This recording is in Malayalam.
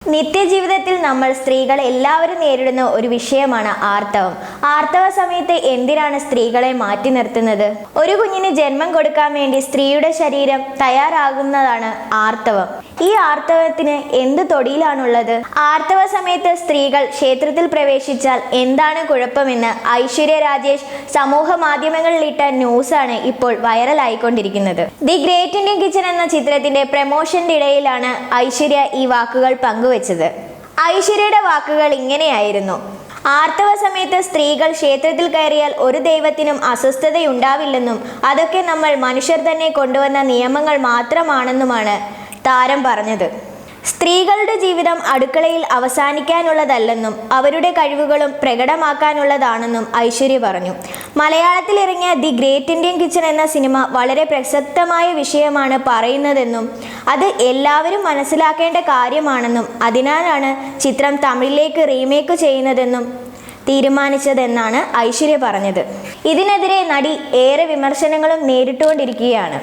നിത്യജീവിതത്തിൽ നമ്മൾ സ്ത്രീകൾ എല്ലാവരും നേരിടുന്ന ഒരു വിഷയമാണ് ആർത്തവം. ആർത്തവ സമയത്ത് എന്തിനാണ് സ്ത്രീകളെ മാറ്റി നിർത്തുന്നത്? ഒരു കുഞ്ഞിന് ജന്മം കൊടുക്കാൻ വേണ്ടി സ്ത്രീയുടെ ശരീരം തയ്യാറാകുന്നതാണ് ആർത്തവം. ഈ ആർത്തവത്തിന് എന്ത് തൊടിയിലാണുള്ളത്? ആർത്തവ സമയത്ത് സ്ത്രീകൾ ക്ഷേത്രത്തിൽ പ്രവേശിച്ചാൽ എന്താണ് കുഴപ്പമെന്ന് ഐശ്വര്യ രാജേഷ് സമൂഹ മാധ്യമങ്ങളിലിട്ട ന്യൂസാണ് ഇപ്പോൾ വൈറലായിക്കൊണ്ടിരിക്കുന്നത്. ദി ഗ്രേറ്റ് ഇന്ത്യൻ കിച്ചൺ എന്ന ചിത്രത്തിന്റെ പ്രമോഷന്റെ ഇടയിലാണ് ഐശ്വര്യ ഈ വാക്കുകൾ പങ്കുവച്ചത്. ഐശ്വര്യയുടെ വാക്കുകൾ ഇങ്ങനെയായിരുന്നു: ആർത്തവ സമയത്ത് സ്ത്രീകൾ ക്ഷേത്രത്തിൽ കയറിയാൽ ഒരു ദൈവത്തിനും അസ്വസ്ഥതയുണ്ടാവില്ലെന്നും അതൊക്കെ നമ്മൾ മനുഷ്യർ തന്നെ കൊണ്ടുവന്ന നിയമങ്ങൾ മാത്രമാണെന്നുമാണ് താരം പറഞ്ഞത്. സ്ത്രീകളുടെ ജീവിതം അടുക്കളയിൽ അവസാനിക്കാനുള്ളതല്ലെന്നും അവരുടെ കഴിവുകളും പ്രകടമാക്കാനുള്ളതാണെന്നും ഐശ്വര്യ പറഞ്ഞു. മലയാളത്തിൽ ഇറങ്ങിയ ദി ഗ്രേറ്റ് ഇന്ത്യൻ കിച്ചൺ എന്ന സിനിമ വളരെ പ്രസക്തമായ വിഷയമാണ് പറയുന്നതെന്നും അത് എല്ലാവരും മനസ്സിലാക്കേണ്ട കാര്യമാണെന്നും അതിനാലാണ് ചിത്രം തമിഴിലേക്ക് റീമേക്ക് ചെയ്യുന്നതെന്നും തീരുമാനിച്ചതെന്നാണ് ഐശ്വര്യ പറഞ്ഞത്. ഇതിനെതിരെ നടി ഏറെ വിമർശനങ്ങളും നേരിട്ടുകൊണ്ടിരിക്കുകയാണ്.